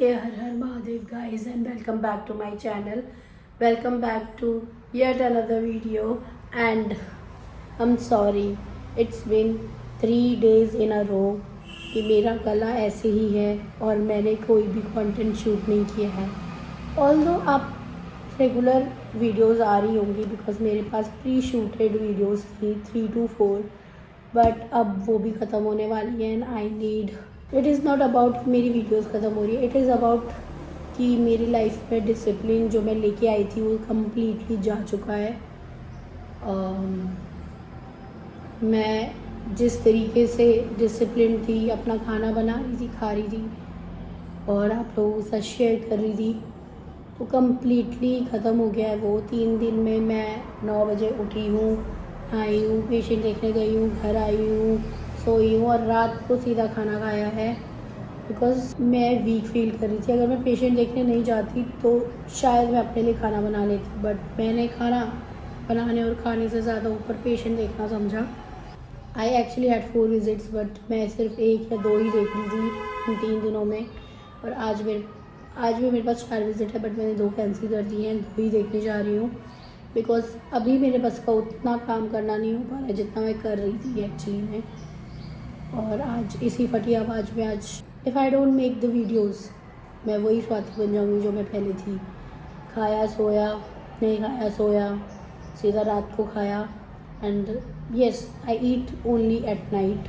Namaste, Har Har Mahadev guys, and welcome back to my channel. Welcome back to yet another video, and I'm sorry, it's been 3 days in a row कि मेरा गला ऐसे ही है और मैंने कोई भी कंटेंट शूट नहीं किया है. ऑल्दो आप रेगुलर वीडियोस आ रही होंगी बिकॉज मेरे पास प्री शूटेड वीडियोस थी 3 to 4, बट अब वो भी ख़त्म होने वाली है and I need. It is not about मेरी वीडियोस ख़त्म हो रही है, इट इज़ अबाउट कि मेरी लाइफ में डिसिप्लिन जो मैं लेके आई थी वो कम्प्लीटली जा चुका है. मैं जिस तरीके से डिसिप्लिन थी, अपना खाना बना रही थी, खा रही थी और आप लोगों के साथ शेयर कर रही थी, वो कम्प्लीटली ख़त्म हो गया है. वो 3 दिन में मैं 9 बजे उठी हूँ, आई हूँ, पेशेंट देखने गई हूँ, घर आई हूँ, सोई हूँ और रात को सीधा खाना खाया है बिकॉज़ मैं वीक फील कर रही थी. अगर मैं पेशेंट देखने नहीं जाती तो शायद मैं अपने लिए खाना बना लेती, बट मैंने खाना बनाने और खाने से ज़्यादा ऊपर पेशेंट देखना समझा. I actually had 4 visits, but मैं सिर्फ 1 या 2 ही देख रही थी इन 3 दिनों में. और आज भी मेरे पास 4 विजिट है, बट मैंने 2 कैंसिल कर दिए हैं, 2 ही देखने जा रही हूँ बिकॉज अभी मेरे बस का उतना काम करना नहीं हो पा रहा है जितना मैं कर रही थी एक्चुअली में. और आज इसी फटियाबाज में आज if I don't make the videos मैं वही स्वाति बन जाऊँगी जो मैं पहले थी. खाया सोया, नहीं खाया सोया, सीधा रात को खाया and yes I eat only at night.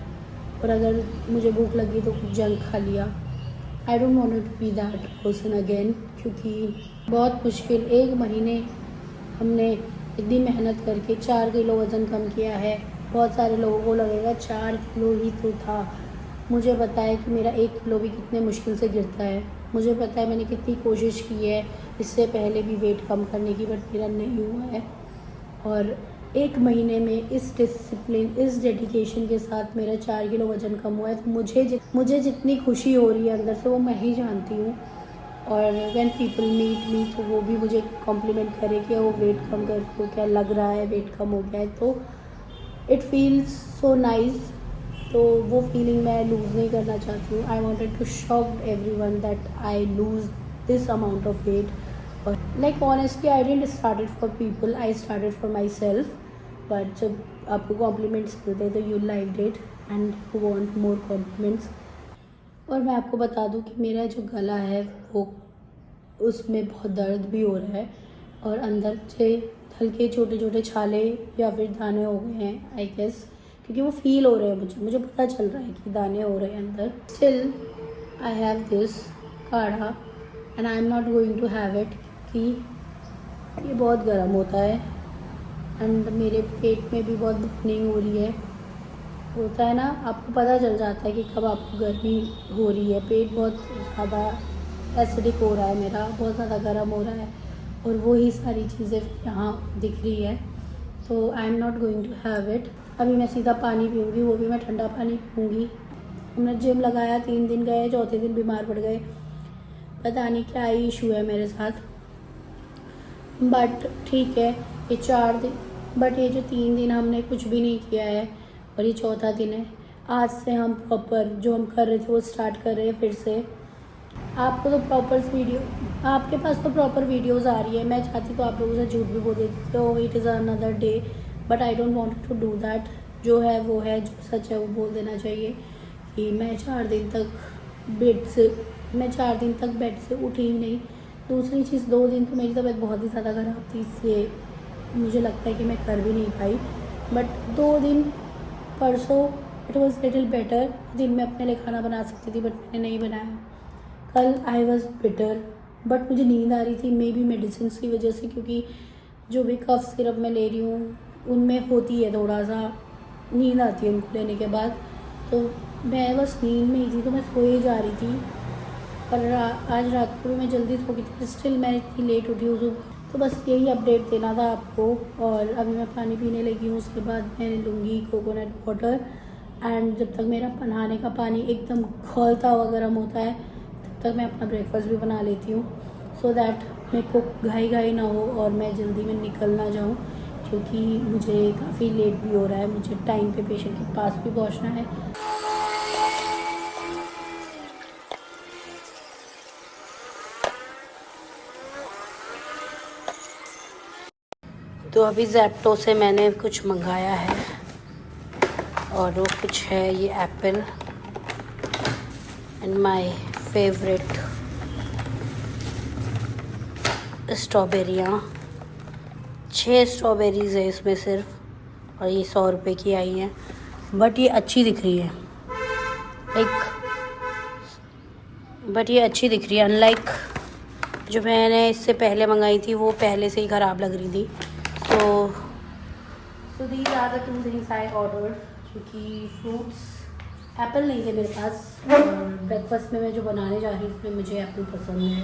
और अगर मुझे भूख लगी तो कुछ जंक खा लिया. I don't want to be that person again, क्योंकि बहुत मुश्किल 1 महीने हमने इतनी मेहनत करके 4 किलो वज़न कम किया है. बहुत सारे लोगों को लगेगा 4 किलो ही तो था. मुझे पता है कि मेरा 1 किलो भी कितने मुश्किल से गिरता है. मुझे पता है मैंने कितनी कोशिश की है इससे पहले भी वेट कम करने की, बट मेरा नहीं हुआ है. और 1 महीने में इस डिसिप्लिन, इस डेडिकेशन के साथ मेरा 4 किलो वज़न कम हुआ है. तो मुझे जितनी खुशी हो रही है अंदर से वो मैं ही जानती हूँ. और व्हेन पीपल मीट मी तो वो भी मुझे कॉम्प्लीमेंट करे कि वो वेट कम कर तो क्या लग रहा है, वेट कम हो गया है, तो इट फील्स सो नाइस. तो वो फीलिंग मैं लूज़ नहीं करना चाहती हूँ. I wanted to shock everyone that I lose this amount of weight. और like honestly I didn't started for people, I started for myself. But जब आपको कॉम्प्लीमेंट्स मिलते हैं तो you like it and you want more compliments. और मैं आपको बता दूं कि मेरा जो गला है वो उसमें बहुत दर्द भी हो रहा है और अंदर से हल्के छोटे छोटे छाले या फिर दाने हो गए हैं आई गेस, क्योंकि वो फील हो रहे हैं. मुझे पता चल रहा है कि दाने हो रहे हैं अंदर. स्टिल आई हैव दिस काढ़ा and I am not going to have it क्योंकि ये बहुत गर्म होता है एंड मेरे पेट में भी बहुत बर्निंग हो रही है. होता है ना, आपको पता चल जाता है कि कब आपको गर्मी हो रही है. पेट बहुत ज़्यादा एसिडिक हो रहा है मेरा, बहुत ज़्यादा गर्म हो रहा है और वही सारी चीज़ें यहाँ दिख रही है. तो I am not going to have it. अभी मैं सीधा पानी पीऊँगी, वो भी मैं ठंडा पानी पीऊँगी. हमने जिम लगाया, 3 दिन गए, चौथे दिन बीमार पड़ गए. पता नहीं क्या इशू है मेरे साथ, बट ठीक है. ये 4 दिन, बट ये जो 3 दिन हमने कुछ भी नहीं किया है और ये चौथा दिन है. आज से हम प्रॉपर जो हम कर रहे थे वो स्टार्ट कर रहे हैं फिर से. आपको तो आपके पास तो प्रॉपर वीडियोस आ रही है. मैं चाहती तो आप लोगों से झूठ भी बोल देती तो it is another day, but I don't want to do that. जो है वो है, जो सच है वो बोल देना चाहिए कि मैं 4 दिन तक बेड से उठी ही नहीं. दूसरी चीज़ 2 दिन तो मेरी तबीयत बहुत ही ज़्यादा ख़राब थी, इसलिए मुझे लगता है कि मैं कर भी नहीं पाई. बट 2 दिन परसों इट वॉज़ लिटिल बेटर. दिन में अपने लिए खाना बना सकती थी बट मैंने नहीं बनाया. कल आई वॉज़ बेटर बट मुझे नींद आ रही थी, मे बी मेडिसिन की वजह से, क्योंकि जो भी कफ सिरप मैं ले रही हूँ उनमें होती है थोड़ा सा नींद आती है उनको लेने के बाद. तो मैं बस नींद में ही थी तो मैं सोए जा रही थी. पर आज रात को भी मैं जल्दी सो गई थी, स्टिल मैं इतनी लेट उठी हूँ सुबह. तो बस यही अपडेट देना था आपको. और अभी मैं पानी पीने लगी हूँ, उसके बाद मैं लूँगी कोकोनट वाटर. एंड जब तक मेरा नहाने का पानी एकदम खौलता हुआ गर्म होता है तब तक मैं अपना ब्रेकफास्ट भी बना लेती हूँ, सो दैट मेरे को घाई ना हो और मैं जल्दी में निकल ना जाऊँ, क्योंकि मुझे काफ़ी लेट भी हो रहा है. मुझे टाइम पे पेशेंट के पास भी पहुँचना है. तो अभी ज़ेप्टो से मैंने कुछ मंगाया है और वो कुछ है ये एप्पल एंड माय फेवरेट स्ट्रॉबेरियाँ। 6 स्ट्रॉबेरीज़ है इसमें सिर्फ और ये 100 रुपये की आई हैं, बट ये अच्छी दिख रही है बट ये अच्छी दिख रही है। अनलाइक जो मैंने इससे पहले मंगाई थी वो पहले से ही ख़राब लग रही थी। So these are the 2 things I ordered, क्योंकि फ्रूट्स एप्पल नहीं थे मेरे पास और ब्रेकफास्ट में मैं जो बनाने जा रही हूँ उसमें मुझे एप्पल पसंद है।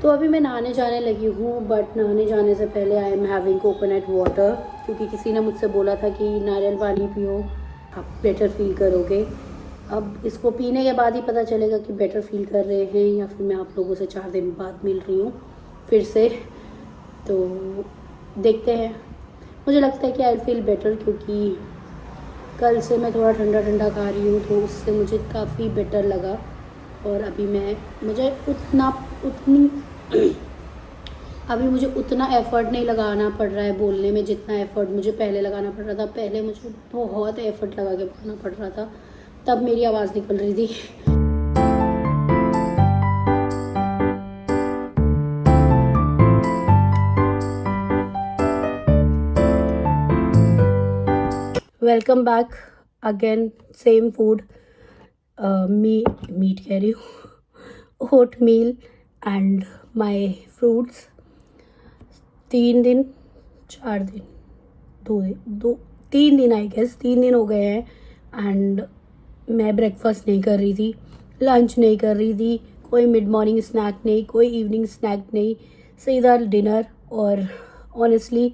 तो अभी मैं नहाने जाने लगी हूँ, बट नहाने जाने से पहले I am having coconut water, क्योंकि किसी ने मुझसे बोला था कि नारियल पानी पियो आप बेटर फील करोगे। अब इसको पीने के बाद ही पता चलेगा कि बेटर फील कर रहे हैं या फिर मैं आप लोगों से 4 दिन बाद मिल रही हूँ फिर से। तो देखते हैं, मुझे लगता है कि आई फील बेटर, क्योंकि कल से मैं थोड़ा ठंडा ठंडा खा रही हूँ तो उससे मुझे काफ़ी बेटर लगा। और अभी मुझे उतना एफ़र्ट नहीं लगाना पड़ रहा है बोलने में जितना एफ़र्ट मुझे पहले लगाना पड़ रहा था। पहले मुझे बहुत एफ़र्ट लगा के बोलना पड़ रहा था, तब मेरी आवाज़ निकल रही थी। Welcome back again, same food, meat कह रही हूँ, ओट मील एंड माई फ्रूट्स। 3 दिन 4 दिन 3 दिन आई गेस 3 दिन हो गए हैं एंड मैं ब्रेकफास्ट नहीं कर रही थी, लंच नहीं कर रही थी, कोई मिड मॉर्निंग स्नैक नहीं, कोई इवनिंग स्नैक नहीं, सीधा डिनर। और honestly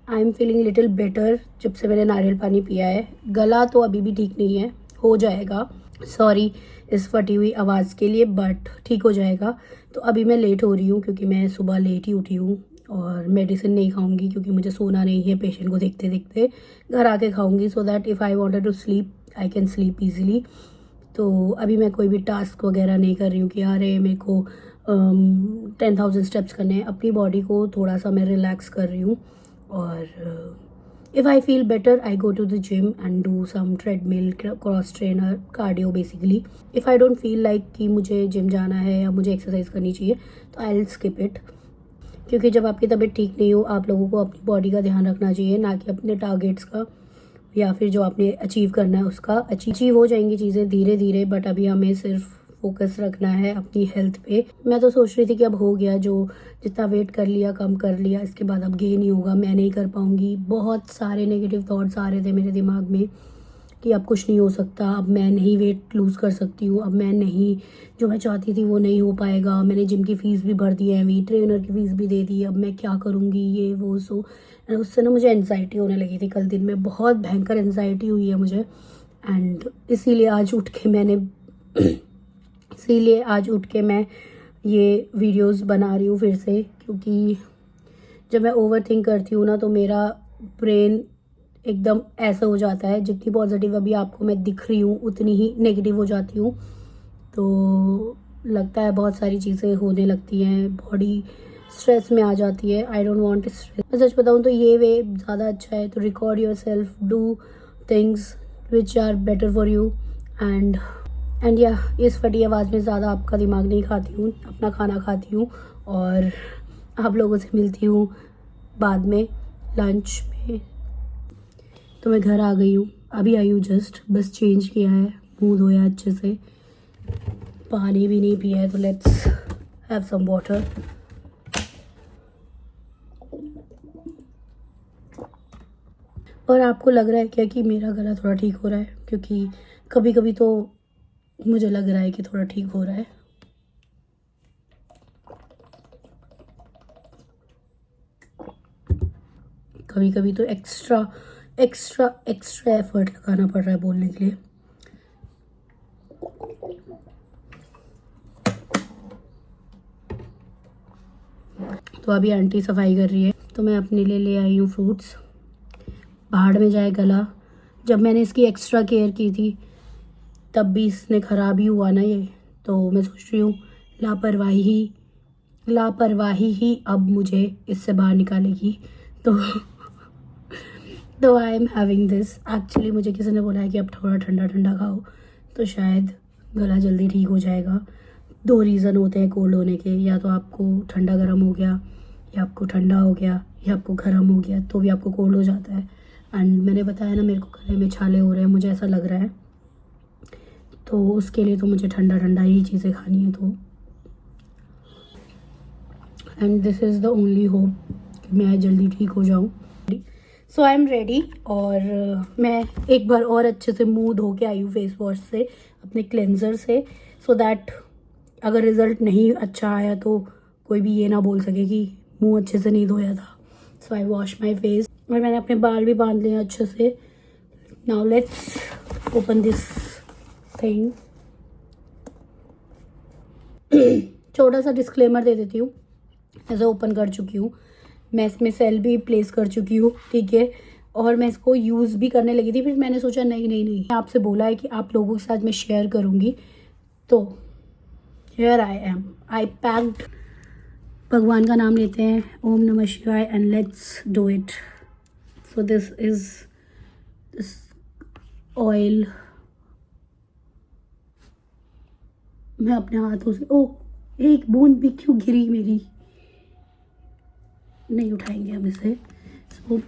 I am feeling little better जब से मैंने नारियल पानी पिया है। गला तो अभी भी ठीक नहीं है, हो जाएगा, सॉरी इस फटी हुई आवाज़ के लिए, बट ठीक हो जाएगा। तो अभी मैं लेट हो रही हूँ क्योंकि मैं सुबह लेट ही उठी हूँ और मेडिसिन नहीं खाऊंगी क्योंकि मुझे सोना नहीं है पेशेंट को देखते देखते, घर आके खाऊंगी so that if I wanted to sleep I can sleep easily. तो अभी मैं कोई भी टास्क वगैरह नहीं कर रही हूँ कि अरे मेरे को 10,000 स्टेप्स करने हैं। अपनी बॉडी को थोड़ा सा मैं रिलैक्स कर रही हूँ और if I feel better I go to the gym and do some treadmill, cross trainer, cardio basically. if I don't feel like कि मुझे जिम जाना है या मुझे एक्सरसाइज करनी चाहिए तो I'll skip it, क्योंकि जब आपकी तबीयत ठीक नहीं हो आप लोगों को अपनी बॉडी का ध्यान रखना चाहिए, ना कि अपने टारगेट्स का या फिर जो आपने अचीव करना है उसका। अचीव हो जाएंगी चीज़ें धीरे धीरे, बट अभी हमें सिर्फ फोकस रखना है अपनी हेल्थ पे। मैं तो सोच रही थी कि अब हो गया, जो जितना वेट कर लिया कम कर लिया, इसके बाद अब गेन ही होगा, मैं नहीं कर पाऊँगी। बहुत सारे नेगेटिव थॉट्स आ रहे थे मेरे दिमाग में कि अब कुछ नहीं हो सकता, अब मैं नहीं वेट लूज़ कर सकती हूँ, अब मैं नहीं, जो मैं चाहती थी वो नहीं हो पाएगा। मैंने जिम की फ़ीस भी भर दी है, अभी ट्रेनर की फ़ीस भी दे दी, अब मैं क्या करूँगी, ये वो सो। उससे ना मुझे एनजाइटी होने लगी थी, कल दिन में बहुत भयंकर एनजाइटी हुई है मुझे। एंड इसीलिए आज उठ के मैं ये वीडियोस बना रही हूँ फिर से, क्योंकि जब मैं ओवर थिंक करती हूँ ना तो मेरा ब्रेन एकदम ऐसा हो जाता है, जितनी पॉजिटिव अभी आपको मैं दिख रही हूँ उतनी ही नेगेटिव हो जाती हूँ। तो लगता है बहुत सारी चीज़ें होने लगती हैं, बॉडी स्ट्रेस में आ जाती है। आई डोंट वांट स्ट्रेस। मैं सच बताऊँ तो ये वे ज़्यादा अच्छा है, तो record yourself, do things which are better for you and या इस फटी आवाज़ में ज़्यादा आपका दिमाग नहीं खाती हूँ, अपना खाना खाती हूँ और आप लोगों से मिलती हूँ बाद में लंच में। तो मैं घर आ गई हूँ, अभी आई हूँ जस्ट, बस चेंज किया है, मुँह धोया अच्छे से, पानी भी नहीं पिया है, तो लेट्स हैव सम वाटर। और आपको लग रहा है क्या कि मेरा गला थोड़ा ठीक हो रहा है? क्योंकि कभी कभी तो मुझे लग रहा है कि थोड़ा ठीक हो रहा है। कभी कभी तो एक्स्ट्रा एफर्ट लगाना पड़ रहा है बोलने के लिए। तो अभी आंटी सफाई कर रही है, तो मैं अपने लिए ले आई हूँ फ्रूट्स। भाड़ में जाए गला, जब मैंने इसकी एक्स्ट्रा केयर की थी तब भी इसने ख़राब ही हुआ ना ये। तो मैं सोच रही हूँ लापरवाही ही अब मुझे इससे बाहर निकालेगी। तो I am having this. Actually मुझे किसी ने बोला है कि अब थोड़ा ठंडा ठंडा खाओ तो शायद गला जल्दी ठीक हो जाएगा। 2 रीज़न होते हैं कोल्ड होने के, या तो आपको ठंडा गर्म हो गया, या आपको ठंडा हो गया, या आपको गर्म हो गया, तो भी आपको कोल्ड हो जाता है। एंड मैंने बताया ना मेरे को गले में छाले हो रहे हैं, मुझे ऐसा लग रहा है, तो उसके लिए तो मुझे ठंडा ठंडा ही चीज़ें खानी है। तो and this is the only hope कि मैं जल्दी ठीक हो जाऊँ। सो आई एम रेडी, और मैं एक बार और अच्छे से मुँह धो के आई हूँ फेस वॉश से, अपने क्लेंजर से, सो दैट अगर रिज़ल्ट नहीं अच्छा आया तो कोई भी ये ना बोल सके कि मुँह अच्छे से नहीं धोया था। So I wash my face, और मैंने अपने बाल भी बांध लिए अच्छे से। Now let's open this thing. छोटा सा डिस्क्लेमर दे देती हूँ, ऐसे ओपन कर चुकी हूँ मैं, इसमें सेल भी प्लेस कर चुकी हूँ, ठीक है, और मैं इसको यूज़ भी करने लगी थी, फिर मैंने सोचा नहीं, आपसे बोला है कि आप लोगों के साथ मैं शेयर करूँगी, तो here I am, I packed. भगवान का नाम लेते हैं, ओम नमः शिवाय, and let's do it. So this is this oil. मैं अपने हाथों से, ओह एक बूंद भी क्यों गिरी मेरी, नहीं उठाएंगे हम इसे। सो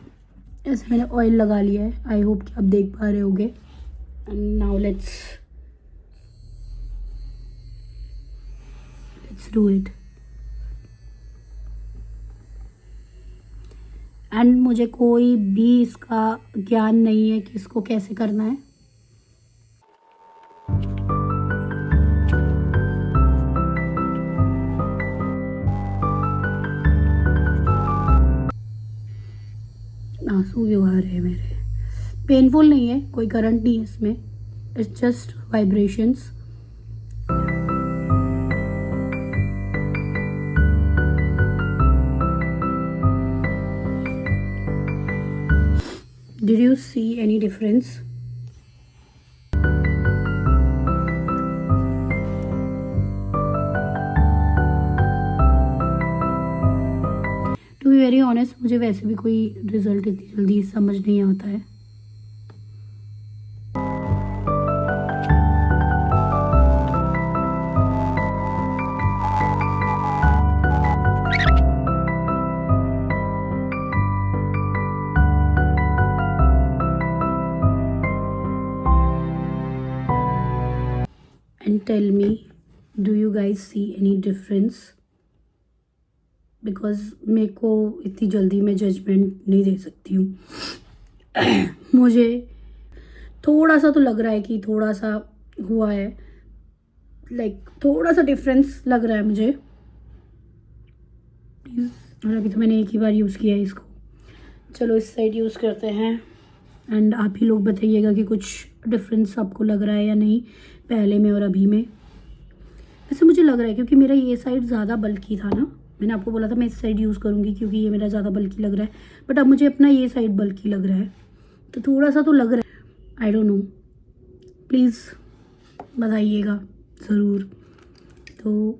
ऐसे मैंने ऑयल लगा लिया है, आई होप कि आप देख पा रहे होगे। And now let's do it. And मुझे कोई भी इसका ज्ञान नहीं है कि इसको कैसे करना है। आंसू क्यों आ रहे हैं मेरे? पेनफुल नहीं है, कोई करंट नहीं है इसमें, it's just vibrations. Did you see any difference? To be very honest, मुझे वैसे भी कोई रिजल्ट इतनी जल्दी समझ नहीं आता है। And tell me, do you guys see any difference? Because मेरे को इतनी जल्दी मैं जजमेंट नहीं दे सकती हूँ। मुझे थोड़ा सा तो लग रहा है कि थोड़ा सा हुआ है, लाइक थोड़ा सा डिफरेंस लग रहा है मुझे प्लीज़। और अभी तो मैंने एक ही बार यूज़ किया है इसको। चलो इस साइड यूज़ करते हैं, एंड आप ही लोग बताइएगा कि कुछ डिफरेंस आपको लग रहा है या नहीं पहले में और अभी में। वैसे मुझे लग रहा है क्योंकि मेरा ये साइड ज़्यादा बल्कि था ना, मैंने आपको बोला था मैं इस साइड यूज़ करूँगी क्योंकि ये मेरा ज़्यादा बल्कि लग रहा है, बट अब मुझे अपना ये साइड बल्कि लग रहा है, तो थोड़ा सा तो लग रहा है। आई डोंट नो, प्लीज़ बताइएगा ज़रूर। तो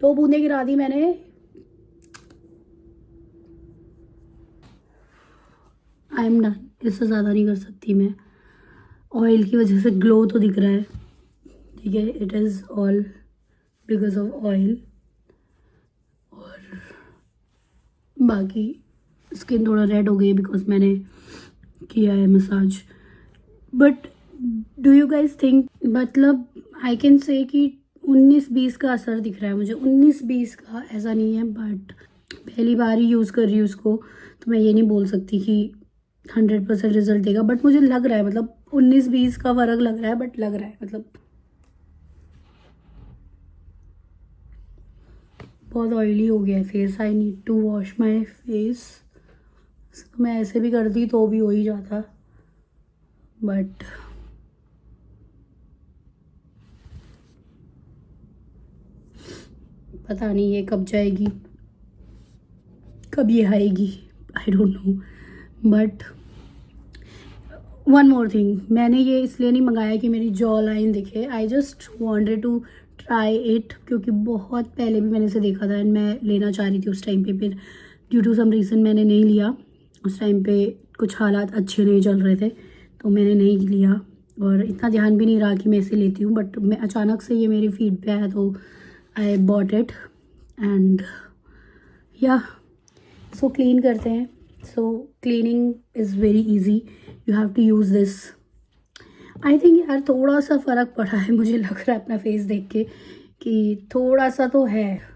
2 बूंदें गिरा दी मैंने। आई एम डन, इससे ज़्यादा नहीं कर सकती मैं। ऑयल की वजह से ग्लो तो दिख रहा है, ठीक है, it is all because of oil. और बाकी स्किन थोड़ा रेड हो गई है बिकॉज मैंने किया है massage. But do you guys think, मतलब आई कैन से कि 19-20 का असर दिख रहा है मुझे, 19-20 का, ऐसा नहीं है, बट पहली बार ही यूज़ कर रही हूँ उसको, तो मैं ये नहीं बोल सकती कि 100% रिजल्ट देगा, बट मुझे लग रहा है, मतलब 19-20 का फ़र्क लग रहा है, बट लग रहा है, मतलब बहुत ऑयली हो गया है face. I need to wash my face. तो मैं ऐसे भी करती तो भी हो ही जाता, बट पता नहीं ये कब जाएगी, कब ये आएगी, आई don't know. But one more thing, मैंने ये इसलिए नहीं मंगाया कि मेरी जॉ लाइन दिखे, I just wanted to try it, क्योंकि बहुत पहले भी मैंने इसे देखा था एंड मैं लेना चाह रही थी उस टाइम पे, फिर ड्यू टू सम रीज़न मैंने नहीं लिया। उस टाइम पे कुछ हालात अच्छे नहीं चल रहे थे तो मैंने नहीं लिया और इतना ध्यान भी नहीं रहा कि मैं इसे लेती हूँ, बट मैं अचानक से ये मेरी फीड पे आया तो आई बॉट इट एंड या सो क्लीन करते हैं। So cleaning is very easy, you have to use this. I think यार थोड़ा सा फ़र्क पड़ा है, मुझे लग रहा है अपना फेस देख के कि थोड़ा सा तो है।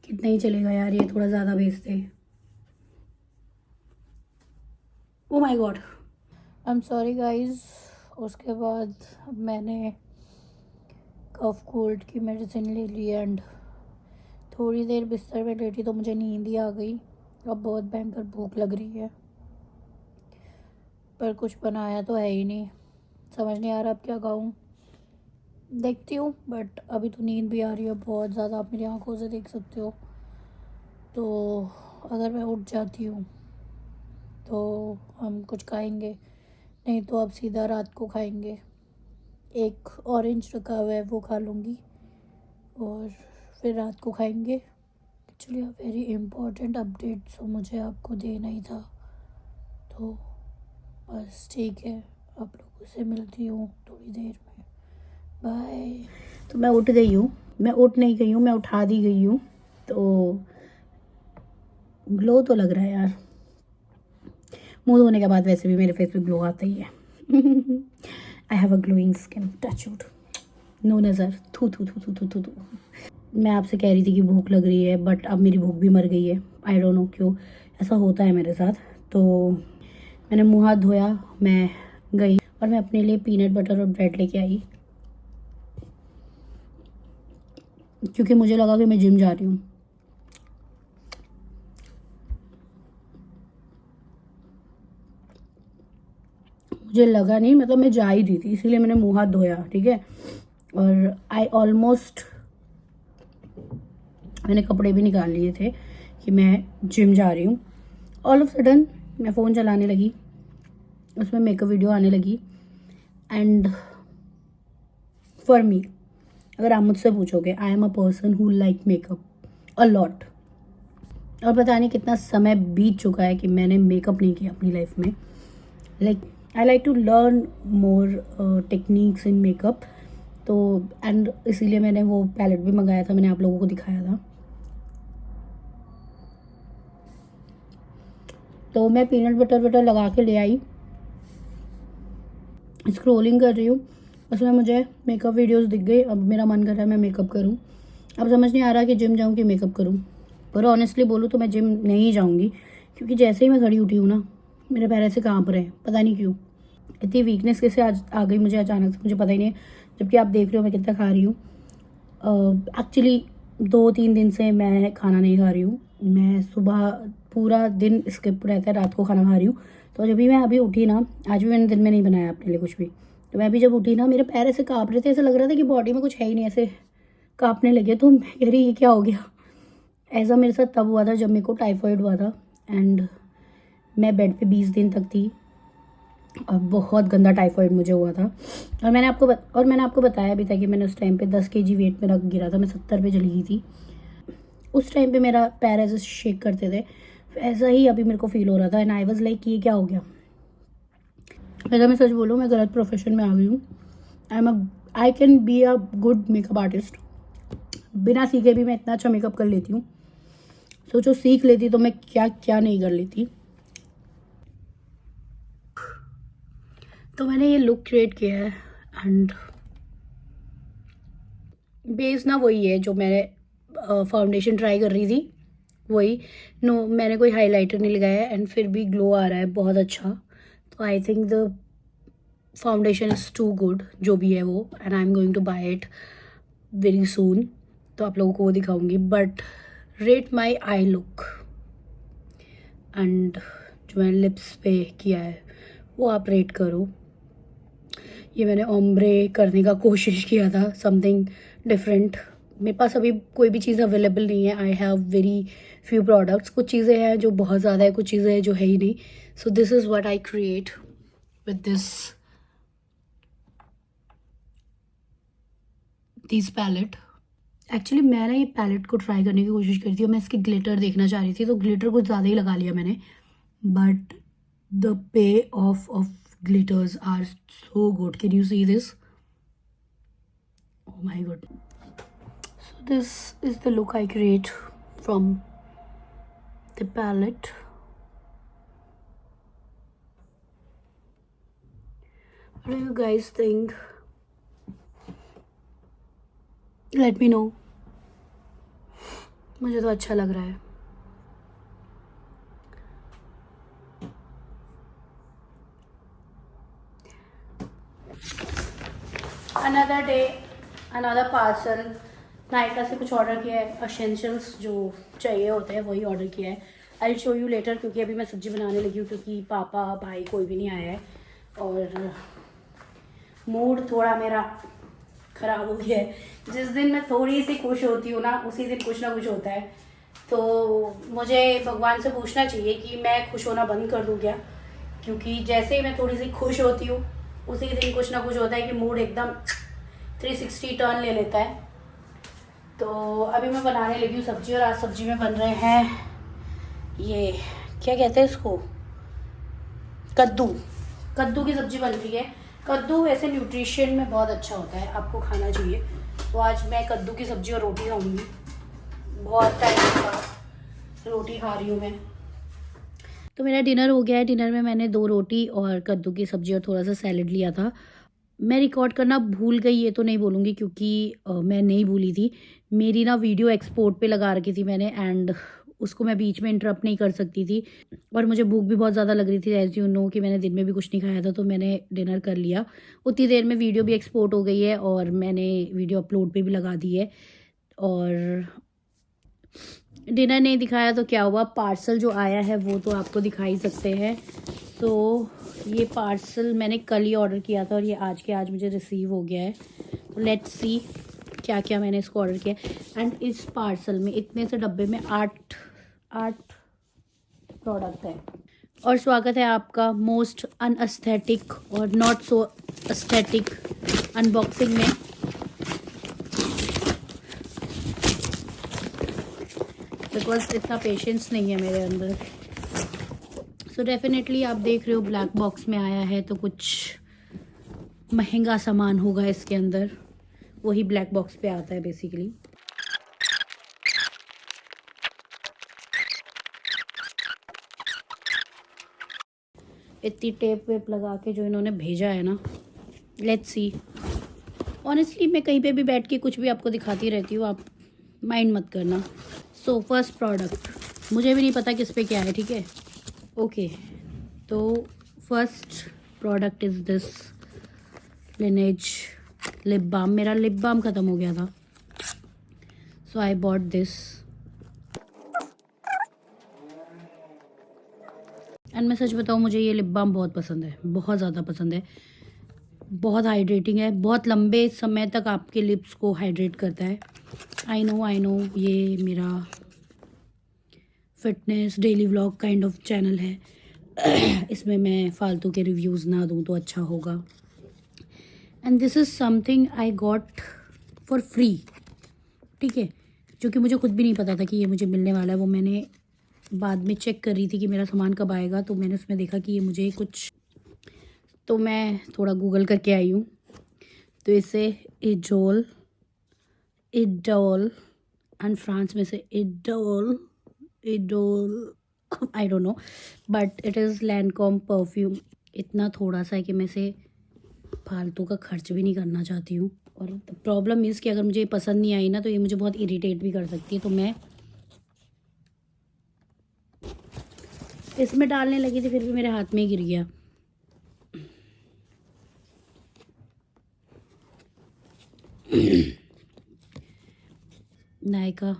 कितना ही चलेगा यार, ये थोड़ा ज़्यादा भेजते। Oh my God, I am sorry guys. उसके बाद मैंने कफ कोल्ड की मेडिसिन ले ली एंड थोड़ी देर बिस्तर में लेटी तो मुझे नींद ही आ गई। अब बहुत भयंकर भूख लग रही है पर कुछ बनाया तो है ही नहीं, समझ नहीं आ रहा अब क्या खाऊं। देखती हूँ, बट अभी तो नींद भी आ रही है बहुत ज़्यादा, आप मेरी आंखों से देख सकते हो। तो अगर मैं उठ जाती हूँ तो हम कुछ खाएंगे, नहीं तो अब सीधा रात को खाएंगे। एक ऑरेंज रखा हुआ है वो खा लूँगी और फिर रात को खाएंगे। Actually a very important update so मुझे आपको देना ही था, तो बस ठीक है, आप लोगों से मिलती हूँ थोड़ी देर में, बाय। तो मैं उठ गई हूँ, मैं उठ नहीं गई हूँ, मैं उठा दी गई हूँ। तो ग्लो तो लग रहा है यार, मुंह धोने के बाद वैसे भी मेरे फेस पे ग्लो आता ही है। I have a glowing skin, touch wood. No नज़र, थू थू थू थू थू थू थू। मैं आपसे कह रही थी कि भूख लग रही है, बट अब मेरी भूख भी मर गई है। आई डोंट नो क्यों ऐसा होता है मेरे साथ। तो मैंने मुँह हाथ धोया, मैं गई और मैं अपने लिए पीनट बटर और ब्रेड लेके आई, क्योंकि मुझे लगा कि मैं जिम जा रही हूँ। मुझे लगा नहीं, मतलब मैं जा ही रही थी, इसीलिए मैंने मुँह हाथ धोया, ठीक है। और मैंने कपड़े भी निकाल लिए थे कि मैं जिम जा रही हूँ। ऑल ऑफ सडन मैं फ़ोन चलाने लगी, उसमें मेकअप वीडियो आने लगी एंड फॉर मी, अगर आप मुझसे पूछोगे, I am a person who like makeup a lot. और पता नहीं कितना समय बीत चुका है कि मैंने मेकअप नहीं किया अपनी लाइफ में। Like I like to learn more techniques in makeup. तो एंड इसीलिए मैंने वो पैलेट भी मंगाया था, मैंने आप लोगों को दिखाया था। तो मैं पीनट बटर लगा के ले आई, स्क्रॉलिंग कर रही हूँ, उसमें मुझे मेकअप वीडियोस दिख गई। अब मेरा मन कर रहा है मैं मेकअप करूँ। अब समझ नहीं आ रहा कि जिम जाऊँ कि मेकअप करूँ। पर ऑनेस्टली बोलूँ तो मैं जिम नहीं जाऊँगी, क्योंकि जैसे ही मैं खड़ी उठी हूँ ना, मेरे पैर ऐसे काँप रहे हैं, पता नहीं क्यों। इतनी वीकनेस कैसे आज आ गई मुझे अचानक से, मुझे पता ही नहीं है। जबकि आप देख रहे हो मैं कितना खा रही हूँ। एक्चुअली 2-3 दिन से मैं खाना नहीं खा रही हूँ। मैं सुबह पूरा दिन स्किप रहता है, रात को खाना खा रही हूँ। तो जब भी मैं अभी उठी ना, आज भी मैंने दिन में नहीं बनाया अपने लिए कुछ भी, तो मैं अभी जब उठी ना, मेरे पैर ऐसे काँप रहे थे, ऐसा लग रहा था कि बॉडी में कुछ है ही नहीं, ऐसे काँपने लगे। तो मैं कह रही ये क्या हो गया। ऐसा मेरे साथ तब हुआ था जब मेरे को टाइफाइड हुआ था एंड मैं बेड पे 20 दिन तक थी और बहुत गंदा टाइफाइड मुझे हुआ था। और मैंने आपको बताया भी था कि मैंने उस टाइम पे 10 kg वेट मेरा गिरा था, मैं 70 पे चली गई थी। उस टाइम पे मेरा पैर ऐसे शेक करते थे, ऐसा ही अभी मेरे को फील हो रहा था एंड आई वाज लाइक ये क्या हो गया। अगर मैं सच बोलूँ, मैं गलत प्रोफेशन में आ गई हूँ। I can be a good makeup artist, बिना सीखे भी मैं इतना अच्छा मेकअप कर लेती हूँ। सोचो सीख लेती तो मैं क्या क्या नहीं कर लेती। तो मैंने ये लुक क्रिएट किया है एंड बेस ना वही है जो मैंने फाउंडेशन ट्राई कर रही थी, वही। नो, मैंने कोई हाइलाइटर नहीं लगाया है एंड फिर भी ग्लो आ रहा है बहुत अच्छा। तो I think the foundation is too good जो भी है वो, and I am going to buy it very soon. तो आप लोगों को वो दिखाऊंगी। But rate my eye look and जो मैंने लिप्स पे किया है वो आप रेट करो। ये मैंने ओम्ब्रे करने का कोशिश किया था, समथिंग डिफरेंट। मेरे पास अभी कोई भी चीज़ अवेलेबल नहीं है, I have very few products. कुछ चीज़ें हैं जो बहुत ज़्यादा है, कुछ चीज़ें हैं जो है ही नहीं। So this is what I create with this palette. Actually मैं ना ये पैलेट को ट्राई करने की कोशिश करी थी और मैं इसकी ग्लिटर देखना चाह रही थी, तो ग्लिटर कुछ ज़्यादा ही लगा लिया मैंने, but the pay of glitters are so good. Can you see this? Oh my god. So this is the look I create from the palette. What do you guys think? Let me know. मुझे तो अच्छा लग रहा है. Another day, another parcel. Nykaa से कुछ order किया है, असेंशियल्स जो चाहिए होते हैं वही ऑर्डर किया है. आई शो यू लेटर, क्योंकि अभी मैं सब्जी बनाने लगी हूँ, क्योंकि पापा भाई कोई भी नहीं आया है और मूड थोड़ा मेरा ख़राब हो गया है. जिस दिन मैं थोड़ी सी खुश होती हूँ ना, उसी दिन कुछ ना कुछ होता है. तो मुझे भगवान से पूछना चाहिए कि मैं खुश होना बंद कर दूँ क्या, क्योंकि जैसे ही मैं थोड़ी सी खुश होती हूँ उसी दिन कुछ ना कुछ होता है कि मूड एकदम 360 टर्न ले लेता है. तो अभी मैं बनाने लगी हूँ सब्जी, और आज सब्जी में बन रहे हैं ये क्या कहते हैं इसको, कद्दू की सब्जी बन रही है. कद्दू वैसे न्यूट्रिशन में बहुत अच्छा होता है, आपको खाना चाहिए. तो आज मैं कद्दू की सब्जी और रोटी खाऊंगी. बहुत टाइम बाद रोटी खा रही हूँ मैं. तो मेरा डिनर हो गया है. डिनर में मैंने 2 रोटी और कद्दू की सब्जी और थोड़ा सा सैलेड लिया था. मैं रिकॉर्ड करना भूल गई ये तो नहीं बोलूँगी, क्योंकि मैं नहीं भूली थी. मेरी ना वीडियो एक्सपोर्ट पे लगा रखी थी मैंने, एंड उसको मैं बीच में इंटरप्ट नहीं कर सकती थी. और मुझे भूख भी बहुत ज़्यादा लग रही थी, एज यू नो कि मैंने दिन में भी कुछ नहीं खाया था, तो मैंने डिनर कर लिया. उतनी देर में वीडियो भी एक्सपोर्ट हो गई है और मैंने वीडियो अपलोड पे भी लगा दी है. और डिनर नहीं दिखाया तो क्या हुआ, पार्सल जो आया है वो तो आपको दिखा ही सकते हैं. तो ये पार्सल मैंने कल ही ऑर्डर किया था और ये आज के आज मुझे रिसीव हो गया है. तो लेट्स सी क्या क्या मैंने इसको ऑर्डर किया. एंड इस पार्सल में इतने से डब्बे में 8 प्रोडक्ट है. और स्वागत है आपका मोस्ट अनएस्थेटिक और नॉट सो एस्थेटिक अनबॉक्सिंग में. बिकॉज इतना पेशेंस नहीं है मेरे अंदर. सो डेफिनेटली आप देख रहे हो ब्लैक बॉक्स में आया है, तो कुछ महंगा सामान होगा इसके अंदर. वही ब्लैक बॉक्स पे आता है बेसिकली. इतनी टेप वेप लगा के जो इन्होंने भेजा है ना, लेट्स सी. ऑनेस्टली मैं कहीं पे भी बैठ के कुछ भी आपको दिखाती रहती हूँ, आप माइंड मत करना. सो फर्स्ट प्रोडक्ट, मुझे भी नहीं पता किस पे क्या है, ठीक है. ओके, तो first product is this Lineage lip balm. मेरा लिप बाम ख़त्म हो गया था, so I bought this. And मैं सच बताऊँ, मुझे ये लिप बाम बहुत पसंद है, बहुत ज़्यादा पसंद है. बहुत हाइड्रेटिंग है, बहुत लंबे समय तक आपके लिप्स को हाइड्रेट करता है. आई नो ये मेरा fitness daily vlog kind of channel है. इसमें मैं फालतू के रिव्यूज़ ना दूँ तो अच्छा होगा. And this is something I got for free, ठीक है, जो कि मुझे खुद भी नहीं पता था कि ये मुझे मिलने वाला है. वो मैंने बाद में चेक कर रही थी कि मेरा सामान कब आएगा, तो मैंने उसमें देखा कि ये मुझे कुछ, तो मैं थोड़ा गूगल करके आई हूँ. तो इसे इडोल एंड फ्रांस में से इडोल I don't know, but it is Lancome perfume. इतना थोड़ा सा है कि मैं इसे फालतू का खर्च भी नहीं करना चाहती हूँ. और प्रॉब्लम इज़ कि अगर मुझे ये पसंद नहीं आई ना, तो ये मुझे बहुत इरिटेट भी कर सकती है. तो मैं इसमें डालने लगी थी, फिर भी मेरे हाथ में ही गिर गया. नायका,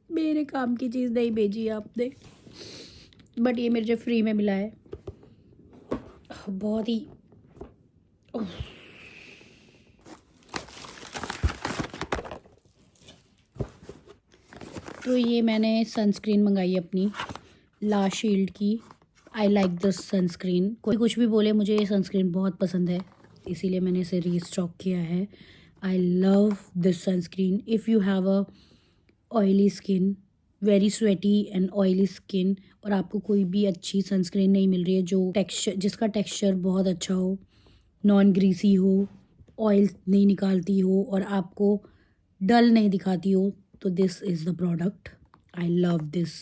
मेरे काम की चीज़ नहीं भेजी आपने, बट ये मेरे जो फ्री में मिला है. बहुत ही तो ये मैंने सनस्क्रीन मंगाई अपनी ला शील्ड की. I like this sunscreen. कोई कुछ भी बोले, मुझे ये सनस्क्रीन बहुत पसंद है, इसीलिए मैंने इसे रीस्टॉक किया है. I love this sunscreen. If you have a oily skin, very sweaty and oily skin, और आपको कोई भी अच्छी सनस्क्रीन नहीं मिल रही है जिसका टेक्सचर बहुत अच्छा हो, नॉन ग्रीसी हो, ऑयल नहीं निकालती हो और आपको डल नहीं दिखाती हो, तो this is the product. I love this.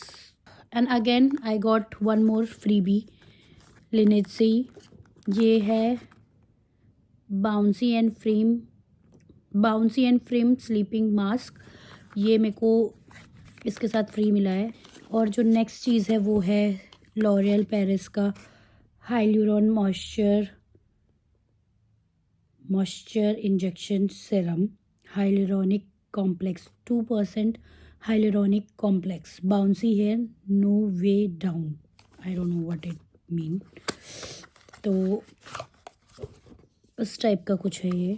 And again I got one more freebie lineage से. ये है bouncy and frame sleeping mask. ये मेरे को इसके साथ फ्री मिला है. और जो नेक्स्ट चीज़ है वो है लॉरियल पेरिस का hyaluron moisture injection serum, hyaluronic complex 2% hyaluronic complex, bouncy hair, no way down. I don't know what it mean. तो इस टाइप का कुछ है ये.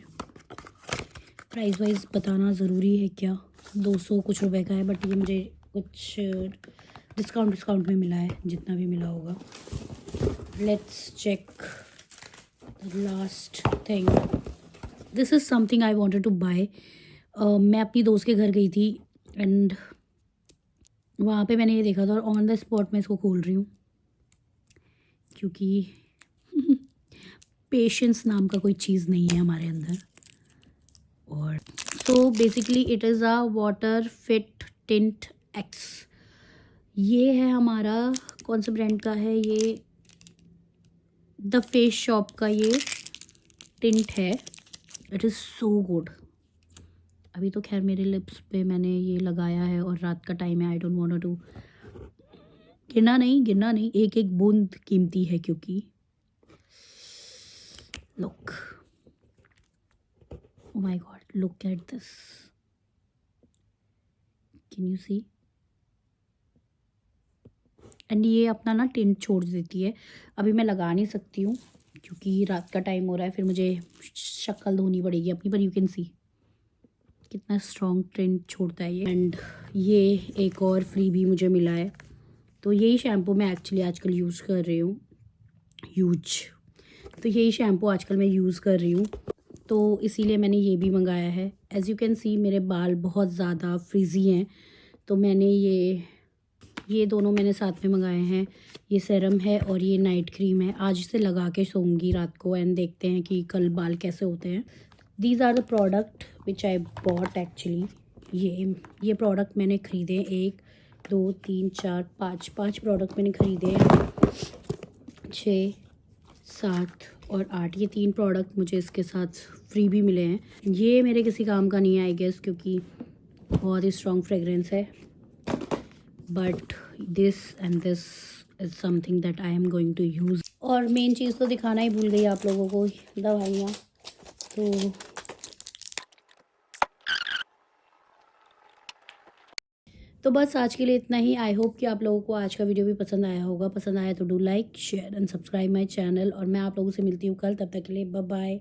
प्राइस वाइज बताना ज़रूरी है क्या? 200 कुछ रुपए का है, बट ये मुझे कुछ डिस्काउंट में मिला है, जितना भी मिला होगा. Let's check the last thing. This is something I wanted to buy. मैं अपनी दोस्त के घर गई थी एंड वहाँ पे मैंने ये देखा था और ऑन द स्पॉट मैं इसको खोल रही हूँ, क्योंकि पेशेंस नाम का कोई चीज़ नहीं है हमारे अंदर. और तो basically it is a water fit tint x. ये है हमारा, कौन से ब्रांड का है ये? द फेस शॉप का ये टिंट है. It is so good. अभी तो खैर मेरे लिप्स पे मैंने ये लगाया है और रात का टाइम है. आई डोंट वांट टू गिरना नहीं, एक एक बूंद कीमती है. क्योंकि look, oh my god, look at this. Can you see? And ये अपना ना टिंट छोड़ देती है. अभी मैं लगा नहीं सकती हूँ क्योंकि रात का टाइम हो रहा है, फिर मुझे शक्ल धोनी पड़ेगी अपनी. पर यू कैन सी कितना स्ट्रॉन्ग टिंट छोड़ता है ये. एंड ये एक और फ्री भी मुझे मिला है. तो यही शैम्पू मैं एक्चुअली आजकल यूज़ कर रही हूँ. तो यही शैम्पू आजकल मैं यूज़ कर रही हूँ, तो इसीलिए मैंने ये भी मंगाया है. एज़ यू कैन सी मेरे बाल बहुत ज़्यादा फ्रीज़ी हैं, तो मैंने ये दोनों मैंने साथ में मंगाए हैं. ये सीरम है और ये नाइट क्रीम है. आज इसे लगा के सोऊंगी रात को एंड देखते हैं कि कल बाल कैसे होते हैं. These are the product which I bought actually. ये प्रोडक्ट मैंने ख़रीदे 1 2 3 4 5 प्रोडक्ट मैंने ख़रीदे हैं. 6 7 और 8, ये 3 प्रोडक्ट मुझे इसके साथ फ्री भी मिले हैं. ये मेरे किसी काम का नहीं है आई गेस, क्योंकि बहुत ही स्ट्रॉन्ग फ्रेगरेंस है. But this is something that I am going to use. और मेन चीज़ तो दिखाना ही भूल गई आप लोगों को, दवाइयाँ. तो बस आज के लिए इतना ही. आई होप कि आप लोगों को आज का वीडियो भी पसंद आया होगा. पसंद आया तो do like, share and subscribe my channel. और मैं आप लोगों से मिलती हूँ कल. तब तक के लिए बाय बाय.